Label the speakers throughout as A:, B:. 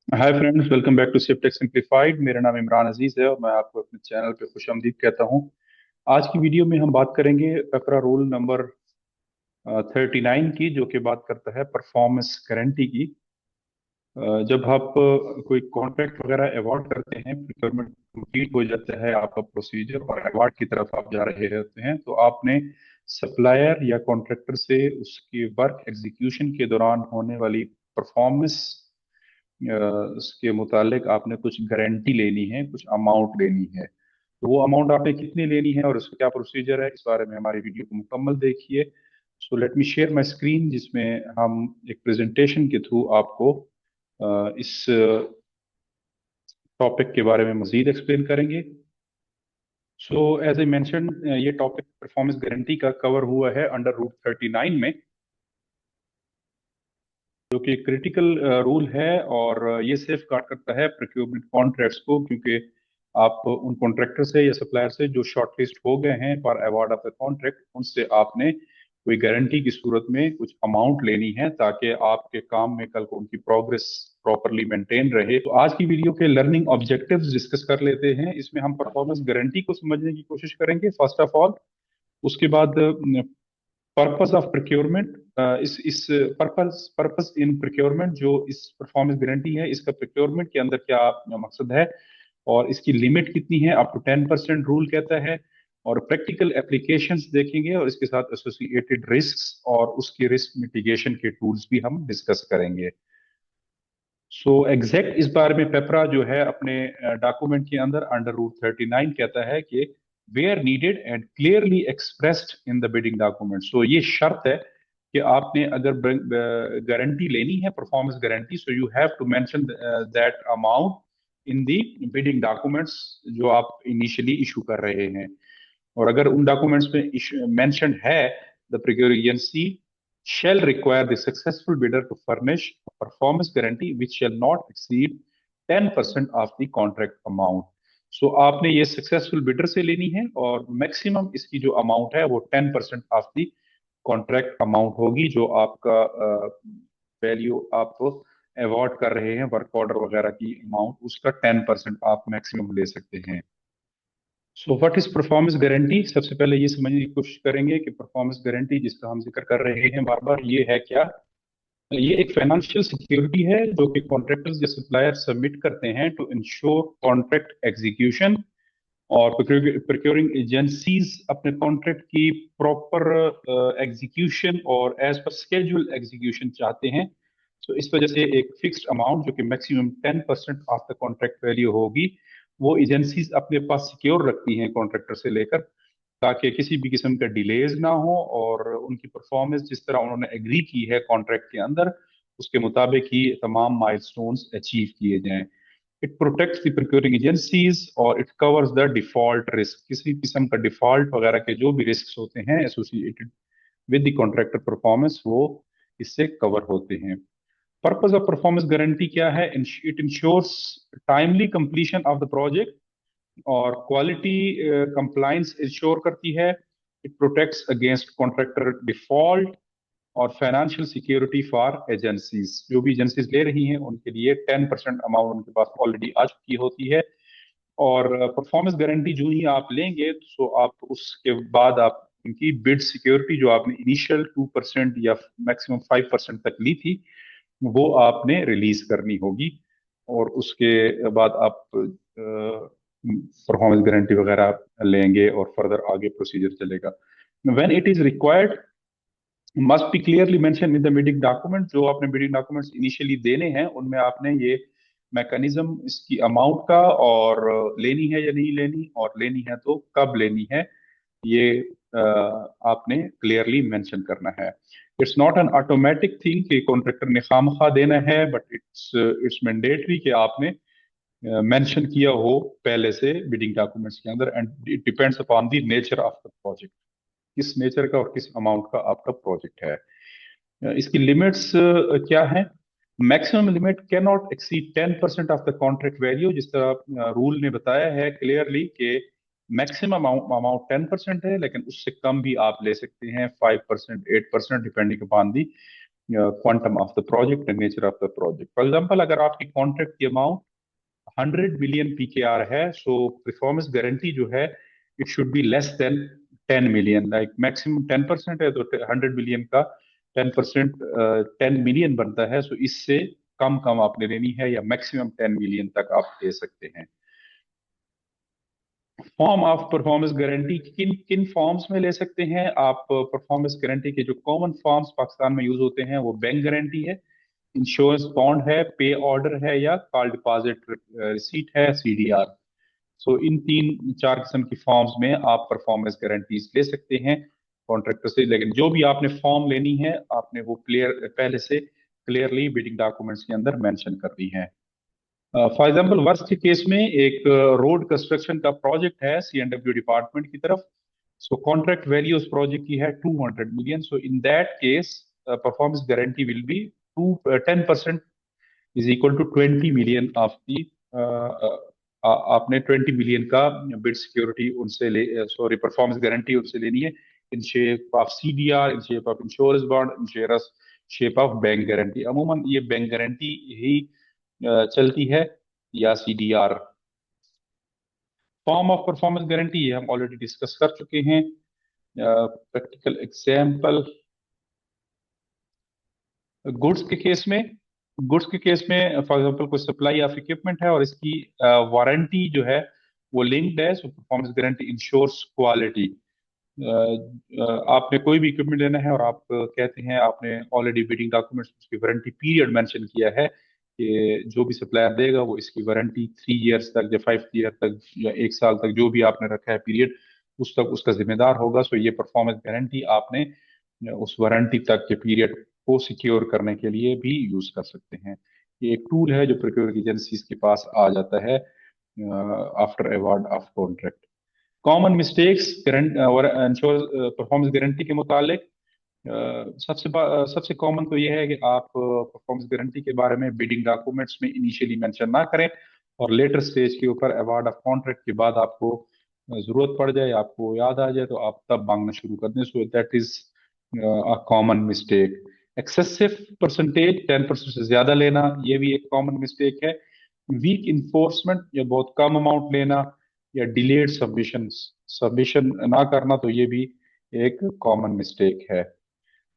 A: Hi friends, welcome back to सिफ्टेक simplified. मेरा नाम इमरान अजीज है और मैं आपको अपने चैनल पे खुशामदीद कहता हूँ। आज की वीडियो में हम बात करेंगे पेपरा रूल नंबर 39 की, जो कि बात करता है परफॉर्मेंस गारंटी की। जब आप कोई कॉन्ट्रैक्ट वगैरह अवार्ड करते हैं, प्रोक्योरमेंट कंप्लीट हो जाता है आपका प्रोसीजर और अवार्ड की तरफ आप जा रहे होते हैं, तो आपने सप्लायर या कॉन्ट्रैक्टर से उसके वर्क एग्जीक्यूशन के दौरान होने वाली परफॉर्मेंस उसके मुतालिक आपने कुछ गारंटी लेनी है, कुछ अमाउंट लेनी है। तो वो अमाउंट आपने कितनी लेनी है और उसका क्या प्रोसीजर है, इस बारे में हमारी वीडियो को मुकम्मल देखिए। So let me share my screen, जिसमें हम एक प्रेजेंटेशन के थ्रू आपको इस टॉपिक के बारे में मजीद एक्सप्लेन करेंगे। सो एज ए मेंशन, ये टॉपिक परफॉर्मेंस गारंटी का कवर हुआ है अंडर रूल 39 में, जो कि क्रिटिकल रूल है। और ये सेफ गार्ड करता है प्रोक्योरमेंट कॉन्ट्रैक्ट्स को, क्योंकि आप उन कॉन्ट्रैक्टर से या सप्लायर से जो शॉर्टलिस्ट हो गए हैं for award of the contract, उनसे आपने कोई गारंटी की सूरत में कुछ अमाउंट लेनी है, ताकि आपके काम में कल को उनकी प्रोग्रेस प्रॉपरली मेंटेन रहे। तो आज की वीडियो के लर्निंग ऑब्जेक्टिव्स डिस्कस कर लेते हैं। इसमें हम परफॉर्मेंस गारंटी को समझने की कोशिश करेंगे फर्स्ट ऑफ ऑल। उसके बाद पर्पस ऑफ प्रोक्योरमेंट, इस पर्पस इन प्रोक्योरमेंट, जो इस परफॉर्मेंस गारंटी है, इसका प्रोक्योरमेंट के अंदर क्या मकसद है और इसकी लिमिट कितनी है। अप टू 10% रूल कहता है। और प्रैक्टिकल एप्लीकेशंस देखेंगे और इसके साथ एसोसिएटेड रिस्क्स और उसके रिस्क मिटिगेशन के टूल्स भी हम डिस्कस करेंगे। सो एग्जैक्ट इस बारे में पेपरा जो है अपने डॉक्यूमेंट के अंदर अंडर रूल 39 कहता है कि where needed and clearly expressed in the bidding document. So ये शर्त है कि आपने अगर गारंटी लेनी है, performance guarantee, so you have to mention that amount in the bidding documents जो आप इनिशियली इशू कर रहे हैं। और अगर उन डॉक्यूमेंट्स में मेंशन है, the procuring agency shall require the successful bidder to furnish a performance guarantee which shall not exceed 10% of the contract amount. सो आपने ये सक्सेसफुल बिडर से लेनी है और मैक्सिमम इसकी जो अमाउंट है वो 10% ऑफ द कॉन्ट्रैक्ट अमाउंट होगी, जो आपका वैल्यू आप अवॉर्ड कर रहे हैं वर्क ऑर्डर वगैरह की अमाउंट, उसका 10% आप मैक्सिमम ले सकते हैं। So what is performance guarantee? सबसे पहले ये समझने की कोशिश करेंगे कि परफॉर्मेंस गारंटी जिसका हम जिक्र कर रहे हैं बार बार, ये है क्या। ये एक फाइनेंशियल सिक्योरिटी है जो कि कॉन्ट्रैक्टर्स या सप्लायर सबमिट करते हैं टू इंश्योर कॉन्ट्रैक्ट एग्जीक्यूशन। और प्रोक्योरिंग एजेंसीज अपने कॉन्ट्रैक्ट की प्रॉपर एग्जीक्यूशन और एज पर स्केड्यूल एग्जीक्यूशन चाहते हैं। तो इस वजह से एक फिक्स्ड अमाउंट जो कि maximum 10% of the contract value होगी, वो एजेंसीज अपने पास सिक्योर रखती हैं कॉन्ट्रैक्टर से लेकर, ताकि किसी भी किस्म का डिलेज ना हो और उनकी परफॉर्मेंस जिस तरह उन्होंने एग्री की है कॉन्ट्रैक्ट के अंदर, उसके मुताबिक ही तमाम माइलस्टोन्स अचीव किए जाएं। It protects the procuring agencies और it covers the default risk. किसी किस्म का डिफॉल्ट वगैरह के जो भी रिस्क होते हैं associated with the contractor performance, वो इससे कवर होते हैं। पर्पस ऑफ परफॉर्मेंस गारंटी क्या है? It ensures timely completion of the project और क्वालिटी कंप्लाइंस इंश्योर करती है। It protects against contractor default और फाइनेंशियल सिक्योरिटी फॉर एजेंसीज। जो भी एजेंसीज ले रही हैं उनके लिए 10% अमाउंट उनके पास ऑलरेडी आ चुकी होती है। और परफॉर्मेंस गारंटी जो ही आप लेंगे, तो आप उसके बाद आप उनकी बिड सिक्योरिटी जो आपने इनिशियल 2% या मैक्सिमम 5% तक ली थी, वो आपने रिलीज करनी होगी। और उसके बाद आप परफॉर्मेंस गारंटी वगैरह लेंगे और फर्दर आगे प्रोसीजर चलेगा। When it is required must be clearly mention in the bidding document. जो आपने बिडिंग डॉक्यूमेंट्स इनिशियली देने हैं उनमें आपने ये मैकेनिज्म इसकी अमाउंट का और लेनी है या नहीं लेनी, और लेनी है तो कब लेनी है, ये आपने क्लियरली मेंशन करना है। It's not an automatic thing कि कॉन्ट्रैक्टर ने खामखा देना है, बट इट्स इट्स मैंडेटरी कि आपने मेंशन किया हो पहले से बिडिंग डॉक्यूमेंट्स के अंदर। And it depends upon the nature of the project, किस नेचर का और किस अमाउंट का आपका प्रोजेक्ट है। इसकी लिमिट्स क्या है? Maximum limit can not exceed 10% of the contract value. जिस तरह रूल ने बताया है क्लियरली कि मैक्सिमम अमाउंट 10% है, लेकिन उससे कम भी आप ले सकते हैं, 5%, 8%, depending upon the quantum of the project and nature of the project. For example, अगर आपकी कॉन्ट्रैक्ट की अमाउंट 100 मिलियन PKR है, सो परफॉर्मेंस गारंटी जो है it should be less than 10 million. Like maximum 10% है, तो 100 मिलियन का 10%, 10 मिलियन बनता है। सो इससे कम कम आपने लेनी है, या मैक्सिमम 10 मिलियन तक आप दे सकते हैं। फॉर्म ऑफ परफॉर्मेंस गारंटी किन किन फॉर्म्स में ले सकते हैं आप? परफॉर्मेंस गारंटी के जो कॉमन फॉर्म्स पाकिस्तान में यूज होते हैं वो बैंक गारंटी है, इंश्योरेंस बॉन्ड है, पे ऑर्डर है, या कॉल डिपॉजिट रिसीट है, CDR। सो इन तीन चार किस्म की फॉर्म्स में आप परफॉर्मेंस गारंटीज ले सकते हैं कॉन्ट्रैक्टर से। लेकिन जो भी आपने फॉर्म लेनी है, आपने वो क्लियर पहले से क्लियरली बिडिंग डॉक्यूमेंट्स के अंदर मेंशन कर दी है। फॉर एग्जाम्पल, वर्स्ट के केस में एक रोड कंस्ट्रक्शन का प्रोजेक्ट है C&W डिपार्टमेंट की तरफ। सो कॉन्ट्रैक्ट वैल्यू उस प्रोजेक्ट की है 200 million. So in that case performance guarantee will be 10% is equal to 20 million of the. आपने 20 मिलियन का बिड सिक्योरिटी उनसे ले, सॉरी, परफॉर्मेंस गारंटी उनसे लेनी है, in shape of CDR, in shape of insurance bond, in shape of bank guarantee. अमूमन ये bank guarantee ही चलती है, या CDR। Form of performance guarantee ये हम ऑलरेडी डिस्कस कर चुके हैं। प्रैक्टिकल एग्जाम्पल, गुड्स के केस में, फॉर एग्जांपल कोई सप्लाई ऑफ इक्विपमेंट है और इसकी वारंटी जो है वो लिंक्ड है। So performance guarantee ensures quality. आपने कोई भी इक्विपमेंट लेना है और आप कहते हैं, आपने ऑलरेडी बिडिंग डॉक्यूमेंट्स उसकी वारंटी पीरियड मेंशन किया है कि जो भी सप्लायर देगा वो इसकी वारंटी 3 इयर्स तक या 5 ईयर तक या 1 साल तक, जो भी आपने रखा है पीरियड, उस तक उसका जिम्मेदार होगा। सो ये परफॉर्मेंस गारंटी आपने उस वारंटी तक के पीरियड को सिक्योर करने के लिए भी यूज कर सकते हैं। ये एक टूल है जो प्रोक्योर एजेंसीज के पास आ जाता है after award of contract. Common mistakes और इंश्योर परफॉर्मेंस गारंटी के मुतालिक, सबसे कॉमन तो यह है कि आप परफॉर्मेंस गारंटी के बारे में बिडिंग डॉक्यूमेंट्स में इनिशियली मेंशन ना करें, और लेटर स्टेज के ऊपर अवार्ड ऑफ कॉन्ट्रैक्ट के बाद आपको जरूरत पड़ जाए, आपको याद आ जाए, तो आप तब मांगना शुरू कर दें। So that is a common mistake. Excessive percentage, 10% से ज्यादा लेना, ये भी एक कॉमन मिस्टेक है। वीक इन्फोर्समेंट, या बहुत कम अमाउंट लेना, या डिलेड सबमिशन सबमिशन ना करना, तो ये भी एक कॉमन मिस्टेक है।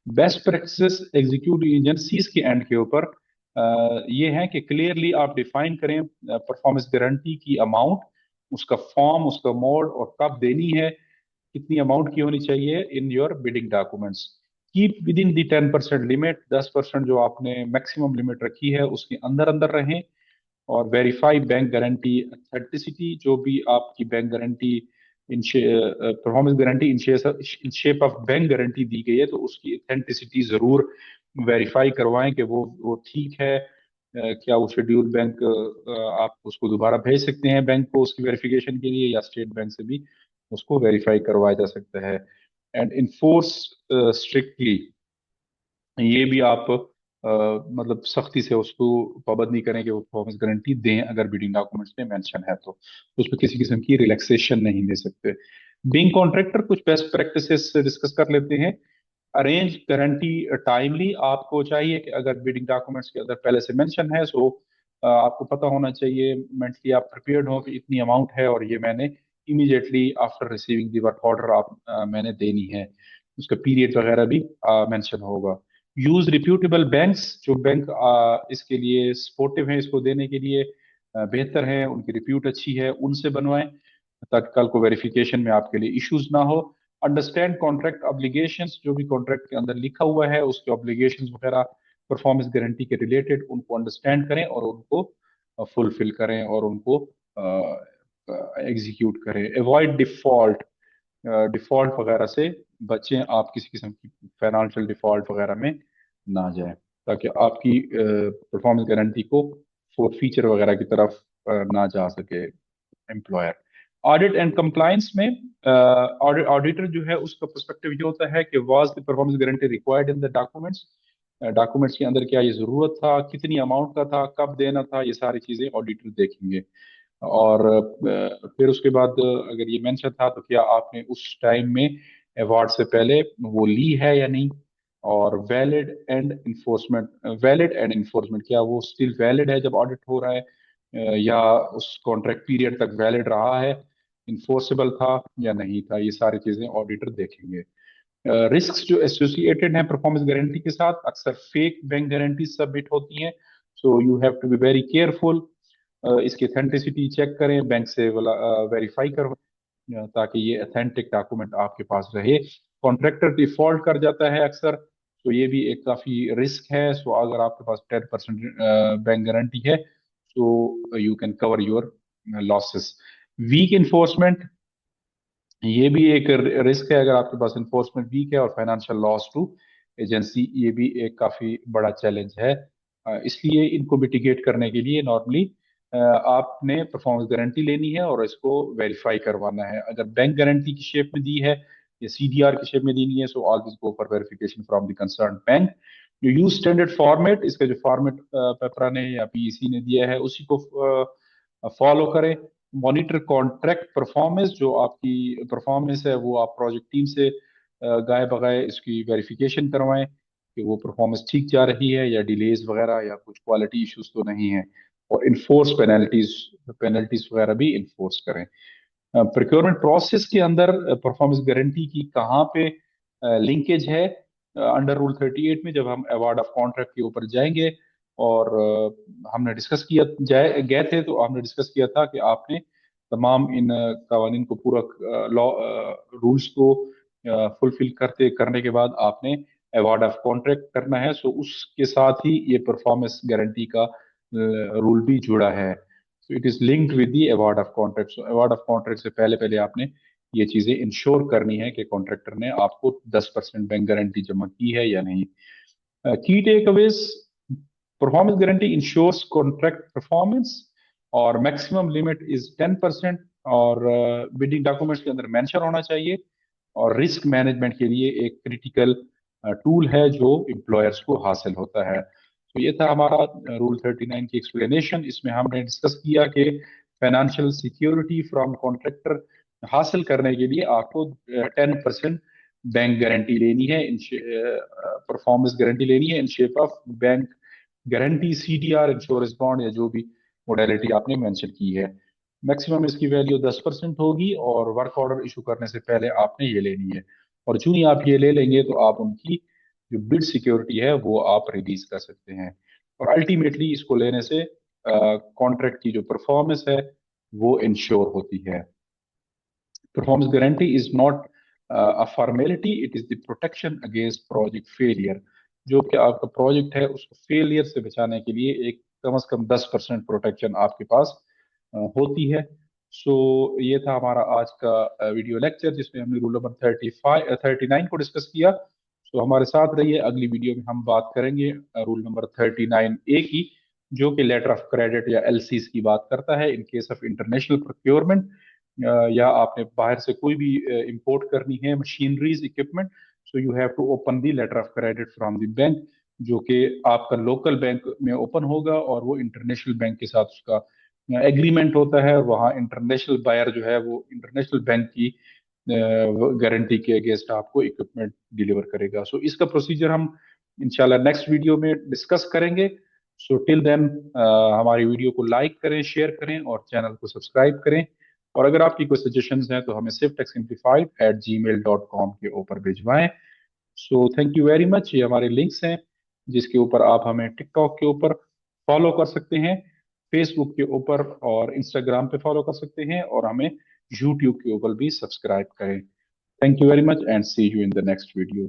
A: बेस्ट प्रैक्टिसेस एग्जीक्यूटिव एजेंसीज के एंड के ऊपर ये है कि क्लियरली आप डिफाइन करें परफॉर्मेंस गारंटी की अमाउंट, उसका फॉर्म, उसका मोड, और कब देनी है, कितनी अमाउंट की होनी चाहिए in your bidding documents. Keep with in the 10% limit, 10% जो आपने मैक्सिमम लिमिट रखी है उसके अंदर अंदर रहें। और वेरीफाई बैंक गारंटी अथेंटिसिटी, जो भी आपकी bank guarantee in performance guarantee in shape of bank guarantee दी गई है, तो उसकी अथेंटिसिटी जरूर वेरीफाई करवाएं कि वो ठीक है। क्या वो शेड्यूल बैंक, आप उसको दोबारा भेज सकते हैं बैंक को उसकी वेरिफिकेशन के लिए, या स्टेट बैंक से भी उसको वेरीफाई करवाया जा सकता है। एंड इन्फोर्स स्ट्रिक्टली, ये भी आप मतलब सख्ती से उसको पाबंदी करें कि वो परफॉर्मेंस गारंटी दें, अगर बिडिंग डॉक्यूमेंट्स में मेंशन है तो उसमें किसी किस्म की रिलैक्सेशन नहीं दे सकते। बीइंग कॉन्ट्रैक्टर, कुछ बेस्ट प्रैक्टिसेस डिस्कस कर लेते हैं। अरेंज गारंटी टाइमली, आपको चाहिए कि अगर बिडिंग डॉक्यूमेंट्स के अंदर पहले से मेंशन है, सो आपको पता होना चाहिए, मेंटली आप प्रिपेयर्ड हो कि इतनी अमाउंट है और ये मैंने immediately after receiving the work order आप मैंने देनी है। उसका पीरियड वगैरह भी मेंशन होगा। यूज रिप्यूटेबल बैंक्स, जो बैंक इसके लिए सपोर्टिव हैं, इसको देने के लिए बेहतर है, उनकी रिप्यूट अच्छी है, उनसे बनवाएं, ताकि कल को वेरिफिकेशन में आपके लिए इश्यूज ना हो। अंडरस्टैंड कॉन्ट्रैक्ट ऑब्लिगेशंस, जो भी कॉन्ट्रैक्ट के अंदर लिखा हुआ है उसके ऑब्लिगेशंस वगैरह परफॉर्मेंस गारंटी के रिलेटेड, उनको अंडरस्टैंड करें और उनको फुलफिल करें और उनको एग्जीक्यूट करें। अवॉइड डिफॉल्ट, डिफॉल्ट वगैरह से बचें, आप किसी किस्म की फाइनेंशियल डिफॉल्ट वगैरह में ना जाएं, ताकि आपकी परफॉर्मेंस गारंटी को फीचर वगैरह की तरफ ना जा सके एम्प्लॉयर। ऑडिट एंड कंप्लायंस में ऑडिटर जो है उसका पर्सपेक्टिव ये होता है कि was the performance guarantee required in the documents, documents के अंदर क्या ये जरूरत था, कितनी अमाउंट का था, कब देना था, ये सारी चीजें ऑडिटर देखेंगे। और फिर उसके बाद अगर ये मेंशन था तो क्या आपने उस टाइम में अवार्ड से पहले वो ली है या नहीं, और वैलिड एंड इन्फोर्समेंट, क्या वो स्टिल वैलिड है जब ऑडिट हो रहा है, या उस कॉन्ट्रैक्ट पीरियड तक वैलिड रहा है, इन्फोर्सेबल था या नहीं था, ये सारी चीजें ऑडिटर देखेंगे। रिस्क जो एसोसिएटेड हैं परफॉर्मेंस गारंटी के साथ, अक्सर फेक बैंक गारंटी सबमिट होती हैं, so you have to be very careful. इसकी अथेंटिसिटी चेक करें, बैंक से वेरीफाई करो, ताकि ये अथेंटिक डॉक्यूमेंट आपके पास रहे। कॉन्ट्रैक्टर डिफॉल्ट कर जाता है अक्सर, तो ये भी एक काफी रिस्क है। सो अगर आपके पास 10% बैंक गारंटी है, so you can cover your losses. Weak enforcement, ये भी एक रिस्क है, अगर आपके पास इन्फोर्समेंट वीक है, और फाइनेंशियल लॉस टू एजेंसी, ये भी एक काफी बड़ा चैलेंज है। इसलिए इनको मिटिगेट करने के लिए नॉर्मली आपने परफॉर्मेंस गारंटी लेनी है और इसको वेरीफाई करवाना है। अगर बैंक गारंटी की शेप में दी है या सीडीआर की शेप में देनी है, so always go for verification from the concern bank. जो यूज स्टैंडर्ड फॉर्मेट, इसका जो फॉर्मेट पेपरा ने या पीईसी ने दिया है उसी को फॉलो करें। मॉनिटर कॉन्ट्रैक्ट परफॉर्मेंस, जो आपकी परफॉर्मेंस है वो आप प्रोजेक्ट टीम से गाए बगाए इसकी वेरिफिकेशन करवाएं कि वो परफॉर्मेंस ठीक जा रही है, या डिलेज वगैरह या कुछ क्वालिटी इश्यूज तो नहीं है। और इन्फोर्स पेनल्टीज पेनल्टीज वगैरह भी इन्फोर्स करें। प्रोक्योरमेंट प्रोसेस के अंदर परफॉर्मेंस गारंटी की कहाँ पे लिंकेज है, अंडर रूल 38 में जब हम अवार्ड ऑफ कॉन्ट्रैक्ट के ऊपर जाएंगे, और हमने डिस्कस किया गए थे, तो हमने डिस्कस किया था कि आपने तमाम इन कवानीन को पूरा लॉ रूल्स को फुलफिल करने के बाद आपने अवार्ड ऑफ कॉन्ट्रैक्ट करना है। सो उसके साथ ही ये परफॉर्मेंस गारंटी का रूल भी जुड़ा है। So it is linked with the award of contract. So award of contract से पहले पहले आपने ये चीजें इंश्योर करनी है कि कॉन्ट्रैक्टर ने आपको 10% बैंक गारंटी जमा की है या नहीं। Key takeaways, performance guarantee ensures contract performance, और मैक्सिमम लिमिट इज 10%, और बिडिंग डॉक्यूमेंट्स के अंदर मेंशन होना चाहिए। और रिस्क मैनेजमेंट के लिए एक क्रिटिकल टूल है जो एम्प्लॉयर्स को हासिल होता है। तो ये था हमारा रूल 39 की एक्सप्लेनेशन। इसमें हमने डिस्कस किया कि फाइनेंशियल सिक्योरिटी फ्रॉम कॉन्ट्रैक्टर हासिल करने के लिए आपको 10% बैंक गारंटी लेनी है, परफॉर्मेंस गारंटी लेनी है in shape of bank guarantee, CDR, insurance bond, या जो भी मोडेलिटी आपने मेंशन की है। मैक्सिमम इसकी वैल्यू 10% होगी, और वर्क ऑर्डर इशू करने से पहले आपने ये लेनी है। और चूं ही आप ये ले लेंगे तो आप उनकी जो बिड सिक्योरिटी है वो आप रिलीज कर सकते हैं। और अल्टीमेटली इसको लेने से कॉन्ट्रैक्ट की जो परफॉर्मेंस है वो इंश्योर होती है। Performance guarantee is not a formality, it is the protection against project failure। जो कि आपका प्रोजेक्ट है उसको फेलियर से बचाने के लिए एक कम से कम 10% प्रोटेक्शन आपके पास होती है। सो ये था हमारा आज का वीडियो लेक्चर, जिसमें हमने रूल नंबर 39 को डिस्कस किया। सो हमारे साथ रहिए, अगली वीडियो में हम बात करेंगे रूल नंबर 39A की, जो कि लेटर ऑफ क्रेडिट या एलसीज की बात करता है in case of international procurement, या आपने बाहर से कोई भी इंपोर्ट करनी है machineries equipment, so you have to open the letter of credit from the bank, जो कि आपका लोकल बैंक में ओपन होगा, और वो इंटरनेशनल बैंक के साथ उसका एग्रीमेंट होता है। वहाँ इंटरनेशनल बायर जो है वो इंटरनेशनल बैंक की गारंटी के अगेंस्ट आपको इक्विपमेंट डिलीवर करेगा। सो इसका प्रोसीजर हम इंशाल्लाह नेक्स्ट वीडियो में डिस्कस करेंगे। सो टिल देन हमारी वीडियो को लाइक करें, शेयर करें, और चैनल को सब्सक्राइब करें। और अगर आपकी कोई सजेशंस हैं तो हमें swiftechsimplified@gmail.com के ऊपर भिजवाएं। So thank you very much. ये हमारे लिंक्स हैं जिसके ऊपर आप हमें टिकटॉक के ऊपर फॉलो कर सकते हैं, फेसबुक के ऊपर और इंस्टाग्राम पे फॉलो कर सकते हैं, और हमें यूट्यूब के ऊपर भी सब्सक्राइब करें। Thank you very much and see you in the next video.